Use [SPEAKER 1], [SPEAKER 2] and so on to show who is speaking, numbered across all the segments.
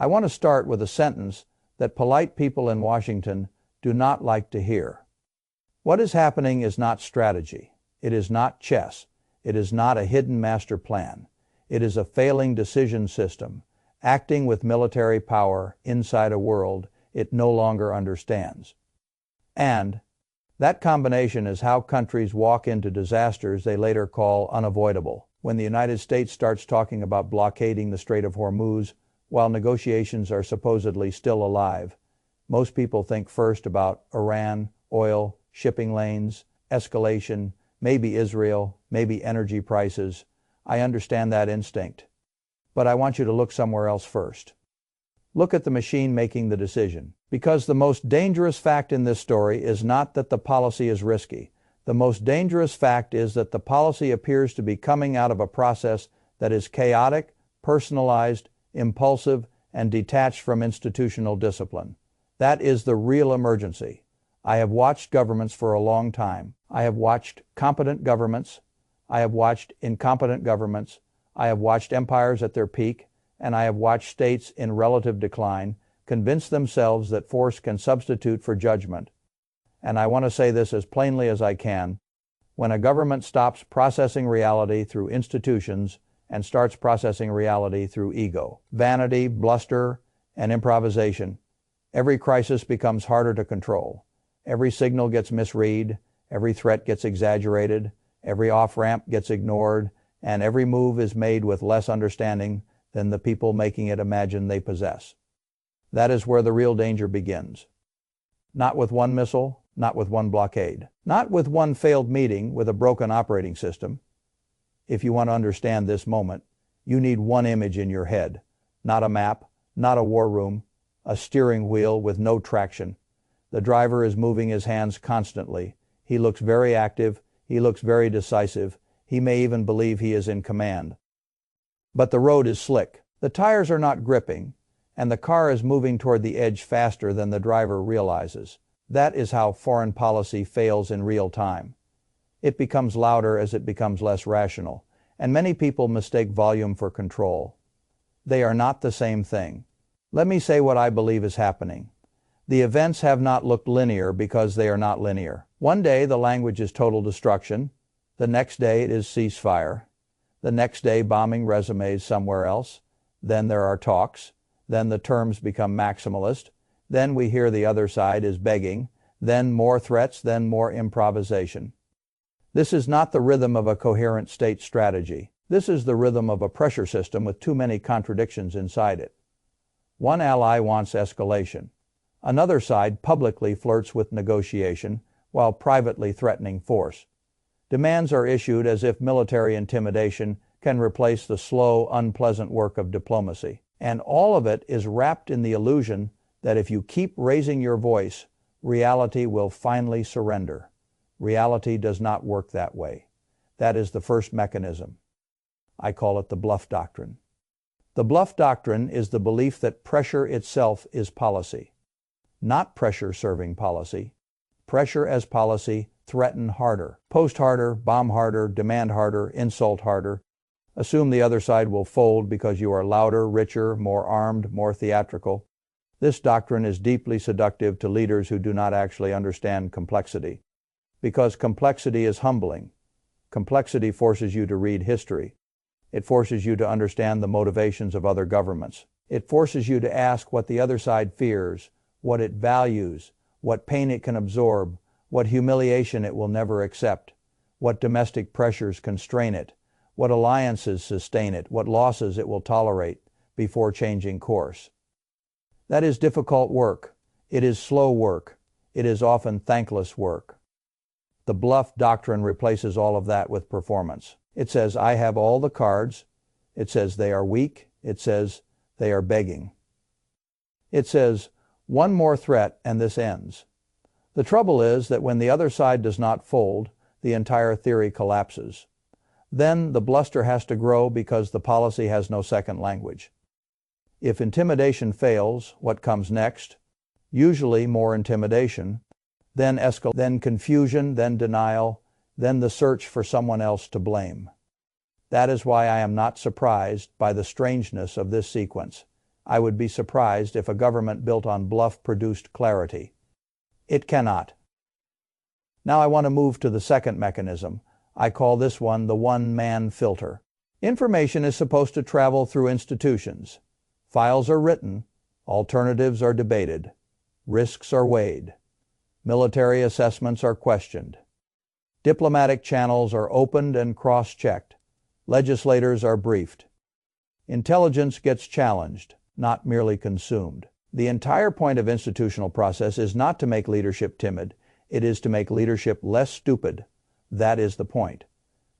[SPEAKER 1] I want to start with a sentence that polite people in Washington do not like to hear. What is happening is not strategy. It is not chess. It is not a hidden master plan. It is a failing decision system, acting with military power inside a world it no longer understands. And that combination is how countries walk into disasters they later call unavoidable. When the United States starts talking about blockading the Strait of Hormuz while negotiations are supposedly still alive, most people think first about Iran, oil, shipping lanes, escalation, maybe Israel, maybe energy prices. I understand that instinct. But I want you to look somewhere else first. Look at the machine making the decision. Because the most dangerous fact in this story is not that the policy is risky. The most dangerous fact is that the policy appears to be coming out of a process that is chaotic, personalized, impulsive, and detached from institutional discipline. That is the real emergency. I have watched governments for a long time. I have watched competent governments. I have watched incompetent governments. I have watched empires at their peak, and I have watched states in relative decline convince themselves that force can substitute for judgment. And I want to say this as plainly as I can. When a government stops processing reality through institutions and starts processing reality through ego, vanity, bluster, and improvisation, every crisis becomes harder to control. Every signal gets misread, every threat gets exaggerated, every off-ramp gets ignored, and every move is made with less understanding than the people making it imagine they possess. That is where the real danger begins. Not with one missile, not with one blockade, not with one failed meeting with a broken operating system. If you want to understand this moment, you need one image in your head, not a map, not a war room, a steering wheel with no traction. The driver is moving his hands constantly. He looks very active. He looks very decisive. He may even believe he is in command. But the road is slick. The tires are not gripping, and the car is moving toward the edge faster than the driver realizes. That is how foreign policy fails in real time. It becomes louder as it becomes less rational, and many people mistake volume for control. They are not the same thing. Let me say what I believe is happening. The events have not looked linear because they are not linear. One day the language is total destruction. The next day it is ceasefire. The next day bombing resumes somewhere else. Then there are talks. Then the terms become maximalist. Then we hear the other side is begging. Then more threats, then more improvisation. This is not the rhythm of a coherent state strategy. This is the rhythm of a pressure system with too many contradictions inside it. One ally wants escalation. Another side publicly flirts with negotiation while privately threatening force. Demands are issued as if military intimidation can replace the slow, unpleasant work of diplomacy. And all of it is wrapped in the illusion that if you keep raising your voice, reality will finally surrender. Reality does not work that way. That is the first mechanism. I call it the bluff doctrine. The bluff doctrine is the belief that pressure itself is policy. Not pressure-serving policy. Pressure as policy, threaten harder, post harder, bomb harder, demand harder, insult harder. Assume the other side will fold because you are louder, richer, more armed, more theatrical. This doctrine is deeply seductive to leaders who do not actually understand complexity. Because complexity is humbling. Complexity forces you to read history. It forces you to understand the motivations of other governments. It forces you to ask what the other side fears, what it values, what pain it can absorb, what humiliation it will never accept, what domestic pressures constrain it, what alliances sustain it, what losses it will tolerate before changing course. That is difficult work. It is slow work. It is often thankless work. The bluff doctrine replaces all of that with performance. It says, I have all the cards. It says they are weak. It says they are begging. It says, one more threat and this ends. The trouble is that when the other side does not fold, the entire theory collapses. Then the bluster has to grow because the policy has no second language. If intimidation fails, what comes next? Usually more intimidation, then then confusion, then denial, then the search for someone else to blame. That is why I am not surprised by the strangeness of this sequence. I would be surprised if a government built on bluff produced clarity. It cannot. Now I want to move to the second mechanism. I call this one the one-man filter. Information is supposed to travel through institutions. Files are written, alternatives are debated, risks are weighed, military assessments are questioned, diplomatic channels are opened and cross-checked, legislators are briefed. Intelligence gets challenged, not merely consumed. The entire point of institutional process is not to make leadership timid, it is to make leadership less stupid. That is the point.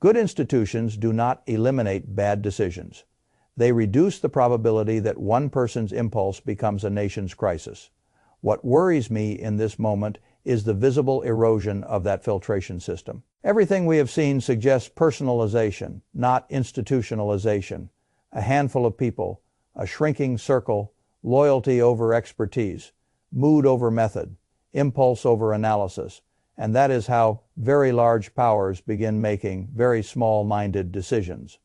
[SPEAKER 1] Good institutions do not eliminate bad decisions. They reduce the probability that one person's impulse becomes a nation's crisis. What worries me in this moment is the visible erosion of that filtration system. Everything we have seen suggests personalization, not institutionalization. A handful of people, a shrinking circle, loyalty over expertise, mood over method, impulse over analysis, and that is how very large powers begin making very small-minded decisions.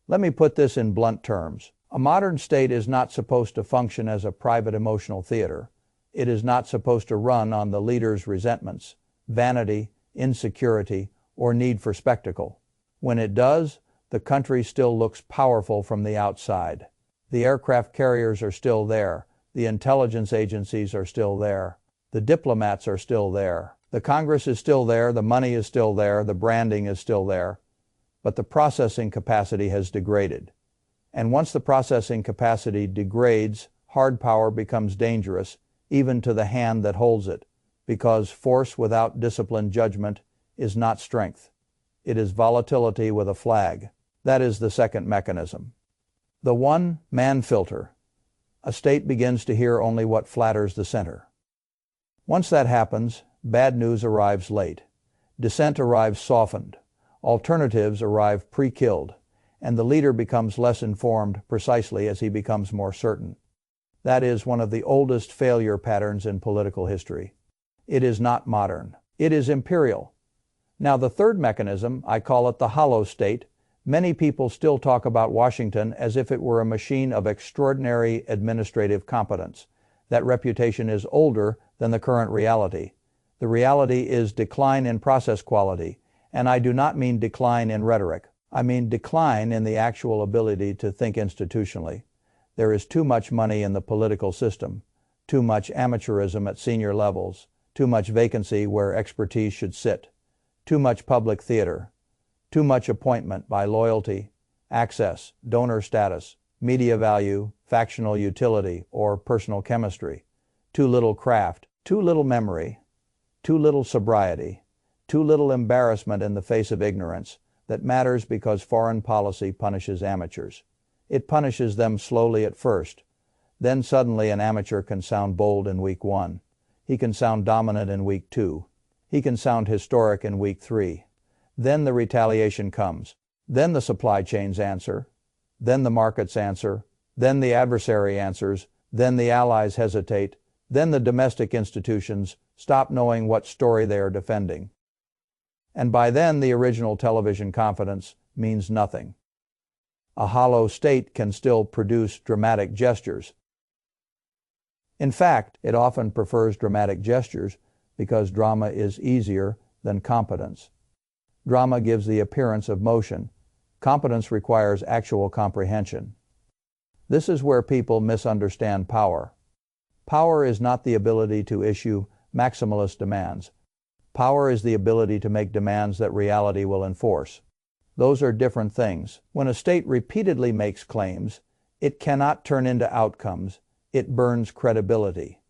[SPEAKER 1] Let me put this in blunt terms. A modern state is not supposed to function as a private emotional theater. It is not supposed to run on the leader's resentments, vanity, insecurity, or need for spectacle. When it does, the country still looks powerful from the outside. The aircraft carriers are still there. The intelligence agencies are still there. The diplomats are still there. The Congress is still there. The money is still there. The branding is still there. But the processing capacity has degraded. And once the processing capacity degrades, hard power becomes dangerous, even to the hand that holds it, because force without disciplined judgment is not strength. It is volatility with a flag. That is the second mechanism. The one-man filter. A state begins to hear only what flatters the center. Once that happens, bad news arrives late. Dissent arrives softened. Alternatives arrive pre-killed, and the leader becomes less informed precisely as he becomes more certain. That is one of the oldest failure patterns in political history. It is not modern. It is imperial. Now the third mechanism, I call it the hollow state. Many people still talk about Washington as if it were a machine of extraordinary administrative competence. That reputation is older than the current reality. The reality is decline in process quality, and I do not mean decline in rhetoric. I mean decline in the actual ability to think institutionally. There is too much money in the political system, too much amateurism at senior levels, too much vacancy where expertise should sit, too much public theater, too much appointment by loyalty, access, donor status, media value, factional utility, or personal chemistry, too little craft, too little memory, too little sobriety, too little embarrassment in the face of ignorance that matters because foreign policy punishes amateurs. It punishes them slowly at first. Then suddenly an amateur can sound bold in week 1. He can sound dominant in week 2. He can sound historic in week 3. Then the retaliation comes. Then the supply chains answer. Then the markets answer. Then the adversary answers. Then the allies hesitate. Then the domestic institutions stop knowing what story they are defending. And by then the original television confidence means nothing. A hollow state can still produce dramatic gestures. In fact, it often prefers dramatic gestures because drama is easier than competence. Drama gives the appearance of motion. Competence requires actual comprehension. This is where people misunderstand power. Power is not the ability to issue maximalist demands. Power is the ability to make demands that reality will enforce. Those are different things. When a state repeatedly makes claims, it cannot turn into outcomes. It burns credibility.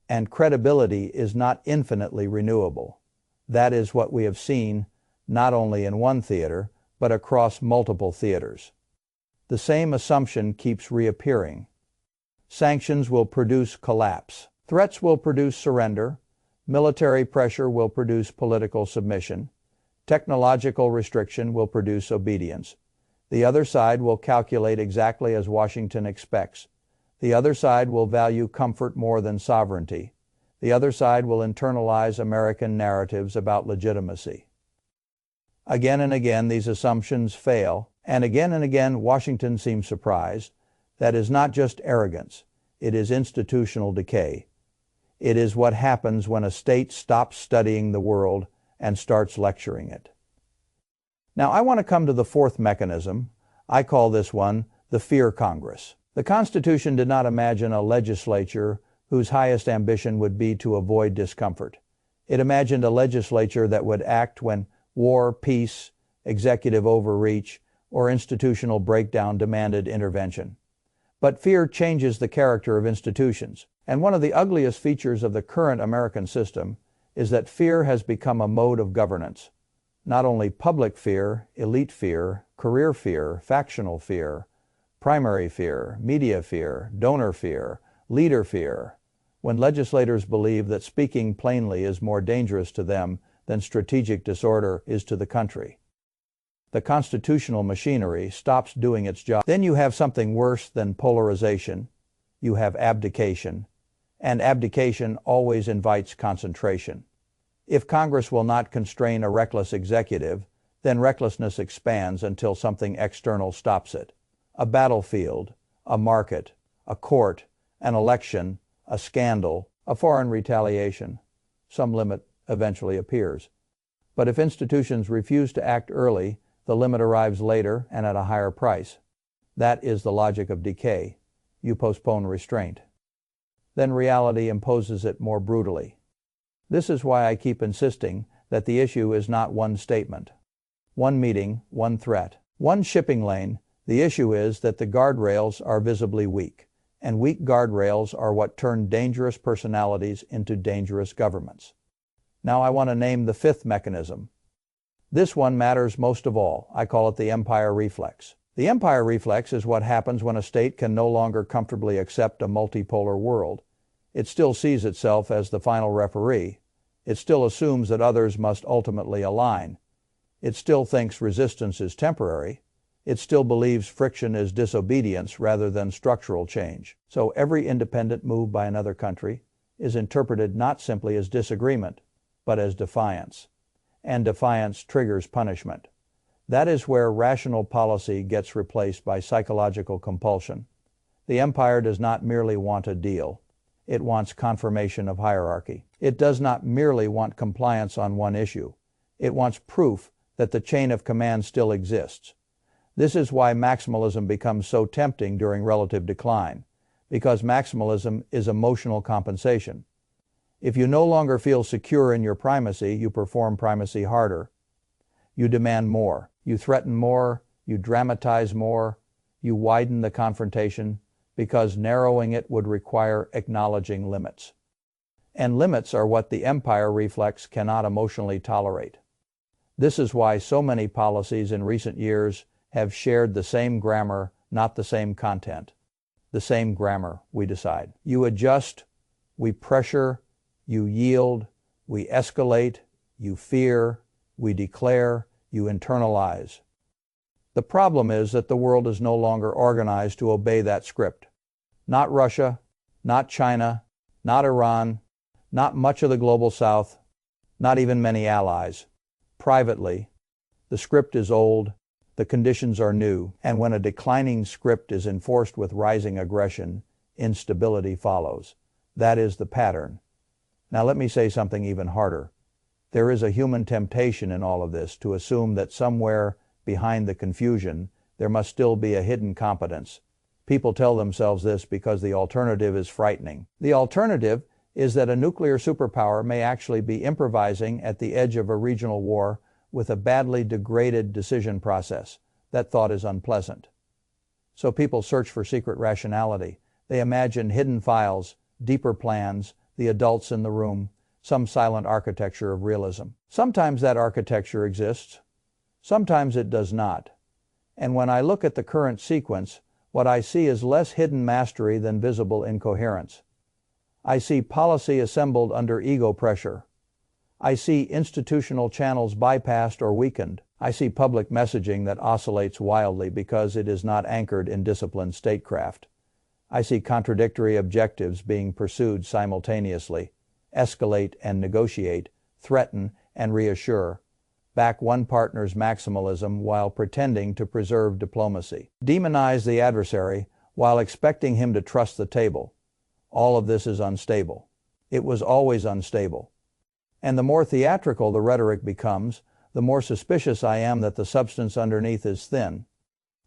[SPEAKER 1] And credibility is not infinitely renewable. That is what we have seen not only in one theater, but across multiple theaters. The same assumption keeps reappearing. Sanctions will produce collapse. Threats will produce surrender. Military pressure will produce political submission. Technological restriction will produce obedience. The other side will calculate exactly as Washington expects. The other side will value comfort more than sovereignty. The other side will internalize American narratives about legitimacy. Again and again, these assumptions fail, and again Washington seems surprised. That is not just arrogance. It is institutional decay. It is what happens when a state stops studying the world and starts lecturing it. Now, I want to come to the fourth mechanism. I call this one the Fear Congress. The Constitution did not imagine a legislature whose highest ambition would be to avoid discomfort. It imagined a legislature that would act when war, peace, executive overreach, or institutional breakdown demanded intervention. But fear changes the character of institutions, and one of the ugliest features of the current American system is that fear has become a mode of governance. Not only public fear, elite fear, career fear, factional fear, primary fear, media fear, donor fear, leader fear, when legislators believe that speaking plainly is more dangerous to them than strategic disorder is to the country. The constitutional machinery stops doing its job. Then you have something worse than polarization. You have abdication, and abdication always invites concentration. If Congress will not constrain a reckless executive, then recklessness expands until something external stops it. A battlefield, a market, a court, an election, a scandal, a foreign retaliation. Some limit eventually appears. But if institutions refuse to act early, the limit arrives later and at a higher price. That is the logic of decay. You postpone restraint. Then reality imposes it more brutally. This is why I keep insisting that the issue is not one statement, one meeting, one threat, one shipping lane. The issue is that the guardrails are visibly weak, and weak guardrails are what turn dangerous personalities into dangerous governments. Now I want to name the fifth mechanism. This one matters most of all. I call it the empire reflex. The empire reflex is what happens when a state can no longer comfortably accept a multipolar world. It still sees itself as the final referee. It still assumes that others must ultimately align. It still thinks resistance is temporary. It still believes friction is disobedience rather than structural change. So every independent move by another country is interpreted not simply as disagreement, but as defiance. And defiance triggers punishment. That is where rational policy gets replaced by psychological compulsion. The empire does not merely want a deal. It wants confirmation of hierarchy. It does not merely want compliance on one issue. It wants proof that the chain of command still exists. This is why maximalism becomes so tempting during relative decline, because maximalism is emotional compensation. If you no longer feel secure in your primacy, you perform primacy harder. You demand more. You threaten more. You dramatize more. You widen the confrontation, because narrowing it would require acknowledging limits. And limits are what the empire reflex cannot emotionally tolerate. This is why so many policies in recent years have shared the same grammar, not the same content. The same grammar, we decide. You adjust, we pressure, you yield, we escalate, you fear, we declare, you internalize. The problem is that the world is no longer organized to obey that script. Not Russia, not China, not Iran, not much of the global south, not even many allies. Privately, the script is old, the conditions are new, and when a declining script is enforced with rising aggression, instability follows. That is the pattern. Now let me say something even harder. There is a human temptation in all of this to assume that somewhere behind the confusion there must still be a hidden competence. People tell themselves this because the alternative is frightening. The alternative is that a nuclear superpower may actually be improvising at the edge of a regional war with a badly degraded decision process. That thought is unpleasant. So people search for secret rationality. They imagine hidden files, deeper plans, the adults in the room, some silent architecture of realism. Sometimes that architecture exists. Sometimes it does not. And when I look at the current sequence, what I see is less hidden mastery than visible incoherence. I see policy assembled under ego pressure. I see institutional channels bypassed or weakened. I see public messaging that oscillates wildly because it is not anchored in disciplined statecraft. I see contradictory objectives being pursued simultaneously: escalate and negotiate, threaten and reassure, back one partner's maximalism while pretending to preserve diplomacy, demonize the adversary while expecting him to trust the table. All of this is unstable. It was always unstable. And the more theatrical the rhetoric becomes, the more suspicious I am that the substance underneath is thin.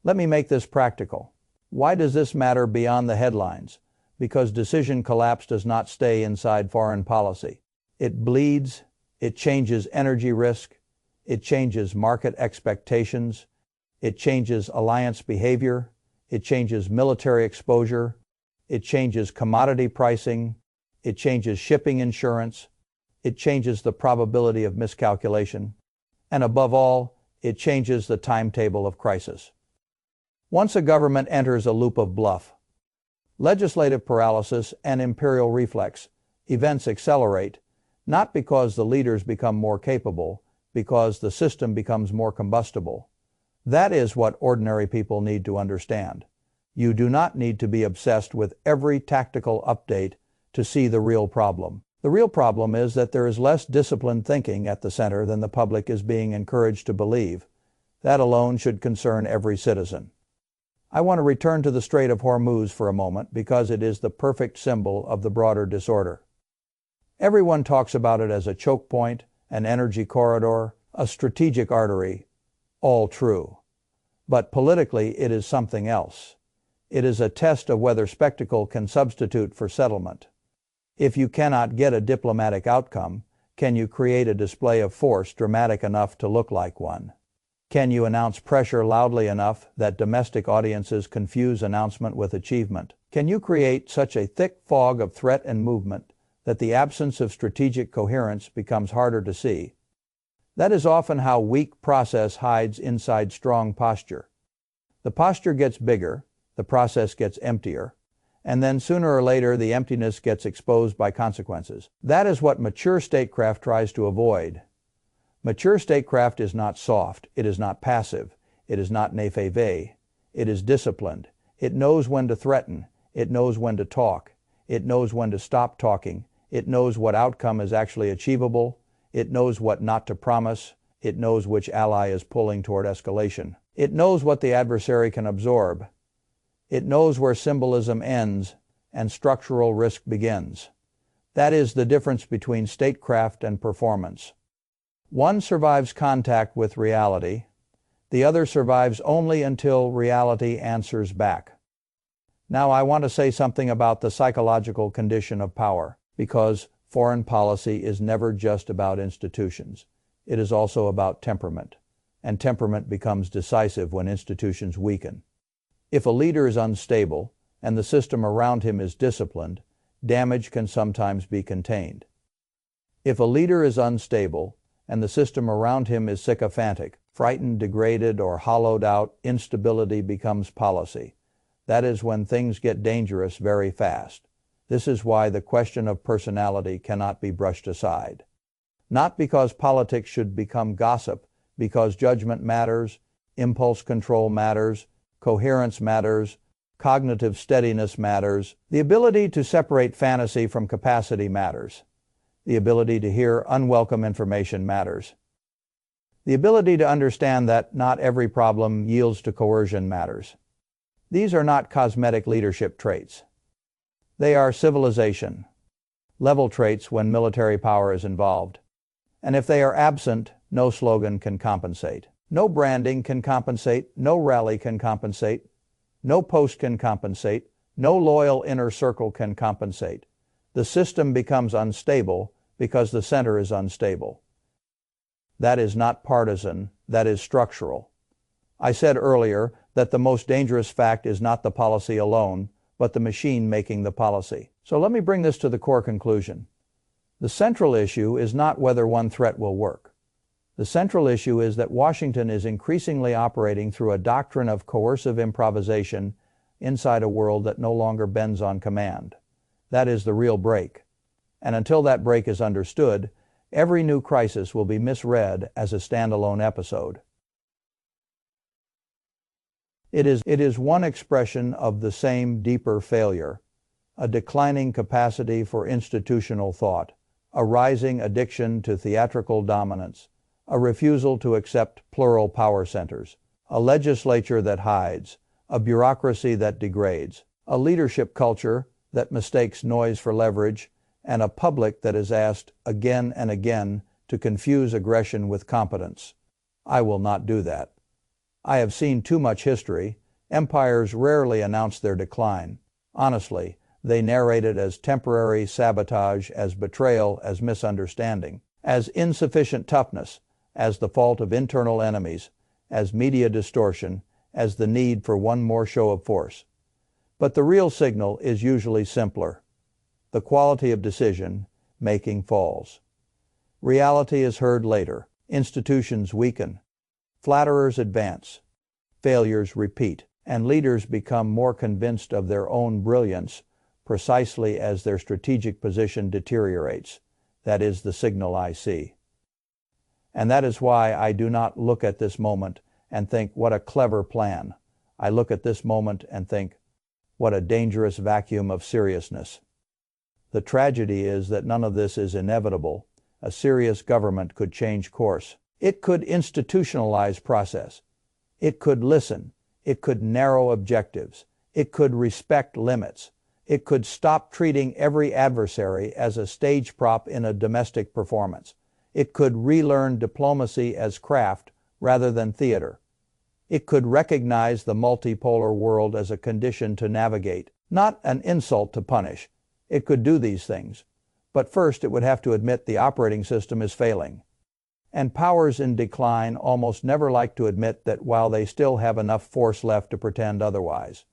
[SPEAKER 1] Let me make this practical. Why does this matter beyond the headlines? Because decision collapse does not stay inside foreign policy. It bleeds, it changes energy risk, it changes market expectations, it changes alliance behavior, it changes military exposure, it changes commodity pricing, it changes shipping insurance, it changes the probability of miscalculation, and above all, it changes the timetable of crisis. Once a government enters a loop of bluff, legislative paralysis and imperial reflex, events accelerate, not because the leaders become more capable, because the system becomes more combustible. That is what ordinary people need to understand. You do not need to be obsessed with every tactical update to see the real problem. The real problem is that there is less disciplined thinking at the center than the public is being encouraged to believe. That alone should concern every citizen. I want to return to the Strait of Hormuz for a moment because it is the perfect symbol of the broader disorder. Everyone talks about it as a choke point, an energy corridor, a strategic artery. All true. But politically, it is something else. It is a test of whether spectacle can substitute for settlement. If you cannot get a diplomatic outcome, can you create a display of force dramatic enough to look like one? Can you announce pressure loudly enough that domestic audiences confuse announcement with achievement? Can you create such a thick fog of threat and movement that the absence of strategic coherence becomes harder to see? That is often how weak process hides inside strong posture. The posture gets bigger, the process gets emptier, and then sooner or later the emptiness gets exposed by consequences. That is what mature statecraft tries to avoid. Mature statecraft is not soft, it is not passive, it is not naïve, it is disciplined. It knows when to threaten, it knows when to talk, it knows when to stop talking, it knows what outcome is actually achievable, it knows what not to promise, it knows which ally is pulling toward escalation. It knows what the adversary can absorb. It knows where symbolism ends and structural risk begins. That is the difference between statecraft and performance. One survives contact with reality, the other survives only until reality answers back. Now I want to say something about the psychological condition of power, because foreign policy is never just about institutions. It is also about temperament, and temperament becomes decisive when institutions weaken. If a leader is unstable and the system around him is disciplined, damage can sometimes be contained. If a leader is unstable and the system around him is sycophantic, frightened, degraded, or hollowed out, instability becomes policy. That is when things get dangerous very fast. This is why the question of personality cannot be brushed aside. Not because politics should become gossip, because judgment matters, impulse control matters, coherence matters, cognitive steadiness matters, the ability to separate fantasy from capacity matters. The ability to hear unwelcome information matters. The ability to understand that not every problem yields to coercion matters. These are not cosmetic leadership traits. They are civilization level traits when military power is involved. And if they are absent, no slogan can compensate. No branding can compensate, no rally can compensate, no post can compensate, no loyal inner circle can compensate. The system becomes unstable because the center is unstable. That is not partisan, that is structural. I said earlier that the most dangerous fact is not the policy alone, but the machine making the policy. So let me bring this to the core conclusion. The central issue is not whether one threat will work. The central issue is that Washington is increasingly operating through a doctrine of coercive improvisation inside a world that no longer bends on command. That is the real break. And until that break is understood, every new crisis will be misread as a standalone episode. It is one expression of the same deeper failure, a declining capacity for institutional thought, a rising addiction to theatrical dominance, a refusal to accept plural power centers, a legislature that hides, a bureaucracy that degrades, a leadership culture that mistakes noise for leverage, and a public that is asked again and again to confuse aggression with competence. I will not do that. I have seen too much history. Empires rarely announce their decline. Honestly, they narrate it as temporary sabotage, as betrayal, as misunderstanding, as insufficient toughness, as the fault of internal enemies, as media distortion, as the need for one more show of force. But the real signal is usually simpler. The quality of decision-making falls. Reality is heard later. Institutions weaken. Flatterers advance. Failures repeat. And leaders become more convinced of their own brilliance precisely as their strategic position deteriorates. That is the signal I see. And that is why I do not look at this moment and think, what a clever plan. I look at this moment and think, what a dangerous vacuum of seriousness. The tragedy is that none of this is inevitable. A serious government could change course. It could institutionalize process. It could listen. It could narrow objectives. It could respect limits. It could stop treating every adversary as a stage prop in a domestic performance. It could relearn diplomacy as craft rather than theater. It could recognize the multipolar world as a condition to navigate, not an insult to punish. It could do these things. But first it would have to admit the operating system is failing. And powers in decline almost never like to admit that while they still have enough force left to pretend otherwise.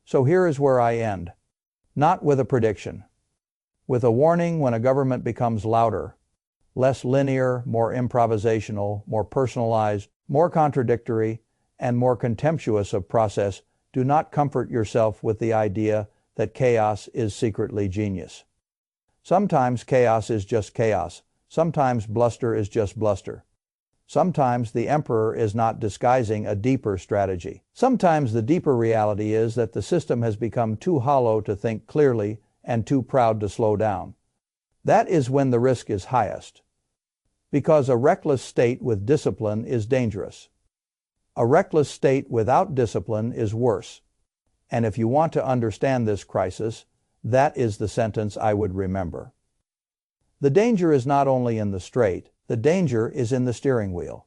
[SPEAKER 1] So here is where I end. Not with a prediction. With a warning when a government becomes louder, less linear, more improvisational, more personalized, more contradictory, and more contemptuous of process. Do not comfort yourself with the idea that chaos is secretly genius. Sometimes chaos is just chaos. Sometimes bluster is just bluster. Sometimes the emperor is not disguising a deeper strategy. Sometimes the deeper reality is that the system has become too hollow to think clearly and too proud to slow down. That is when the risk is highest. Because a reckless state with discipline is dangerous. A reckless state without discipline is worse. And if you want to understand this crisis, that is the sentence I would remember. The danger is not only in the straight, the danger is in the steering wheel.